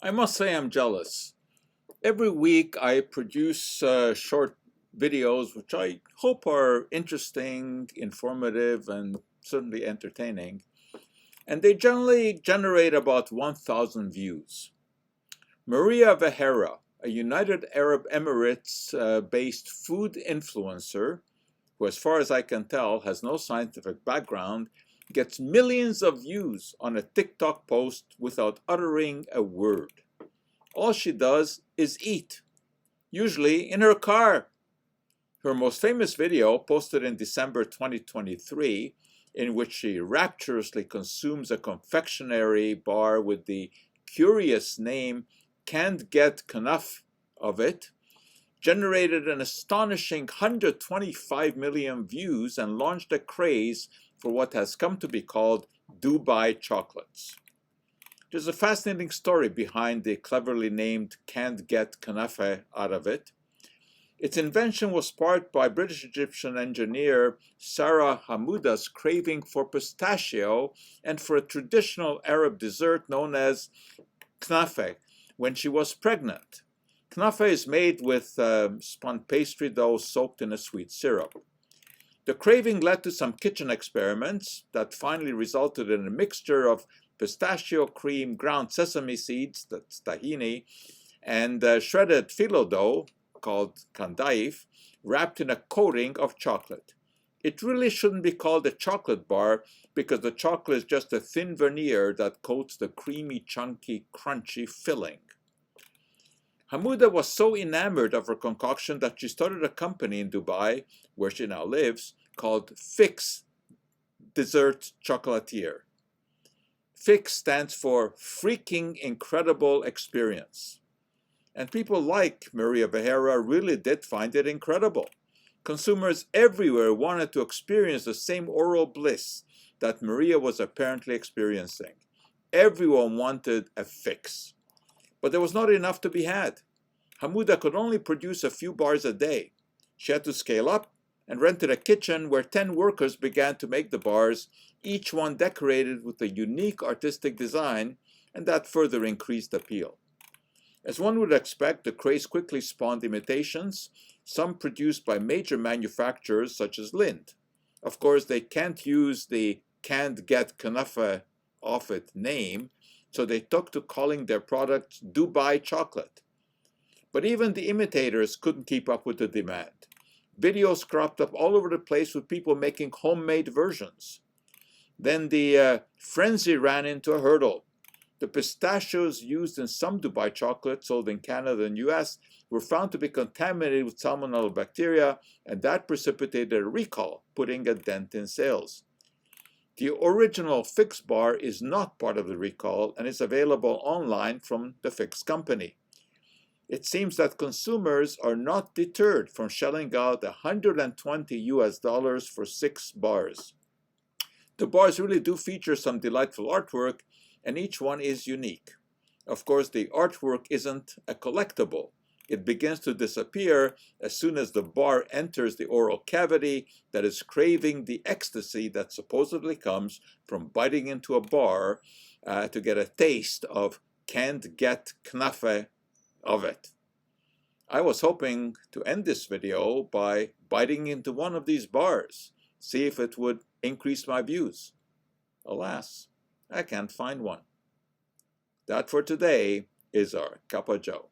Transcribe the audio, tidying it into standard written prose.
I must say I'm jealous. Every week I produce short videos which I hope are interesting, informative, and certainly entertaining. And they generally generate about 1,000 views. Maria Vehera, a United Arab Emirates based food influencer, who as far as I can tell has no scientific background, gets millions of views on a TikTok post without uttering a word. All she does is eat, usually in her car. Her most famous video, posted in December 2023, in which she rapturously consumes a confectionery bar with the curious name Can't Get Knafeh Of It, generated an astonishing 125 million views and launched a craze for what has come to be called Dubai chocolates. There's a fascinating story behind the cleverly named Can't Get Knafeh Out of It. Its invention was sparked by British-Egyptian engineer Sarah Hamouda's craving for pistachio and for a traditional Arab dessert known as knafeh when she was pregnant. Knafeh is made with spun pastry dough soaked in a sweet syrup. The craving led to some kitchen experiments that finally resulted in a mixture of pistachio cream, ground sesame seeds, that's tahini, and shredded phyllo dough, called kadayif, wrapped in a coating of chocolate. It really shouldn't be called a chocolate bar because the chocolate is just a thin veneer that coats the creamy, chunky, crunchy filling. Hamouda was so enamored of her concoction that she started a company in Dubai, where she now lives, called FIX Dessert Chocolatier. FIX stands for Freaking Incredible Experience. And people like Maria Vehera really did find it incredible. Consumers everywhere wanted to experience the same oral bliss that Maria was apparently experiencing. Everyone wanted a fix. But there was not enough to be had. Hamouda could only produce a few bars a day. She had to scale up and rented a kitchen where 10 workers began to make the bars, each one decorated with a unique artistic design, and that further increased appeal. As one would expect, the craze quickly spawned imitations, some produced by major manufacturers such as Lind. Of course, they can't use the Can't Get Knafeh Of It name, so they took to calling their product Dubai chocolate. But even the imitators couldn't keep up with the demand. Videos cropped up all over the place with people making homemade versions. Then the frenzy ran into a hurdle. The pistachios used in some Dubai chocolate sold in Canada and US were found to be contaminated with salmonella bacteria, and that precipitated a recall, putting a dent in sales. The original FIX bar is not part of the recall and is available online from the FIX company. It seems that consumers are not deterred from shelling out $120 for 6 bars. The bars really do feature some delightful artwork, and each one is unique. Of course, the artwork isn't a collectible. It begins to disappear as soon as the bar enters the oral cavity that is craving the ecstasy that supposedly comes from biting into a bar to get a taste of Can't Get Knafeh Of It. I was hoping to end this video by biting into one of these bars, see if it would increase my views. Alas, I can't find one. That for today is our Cup of Joe.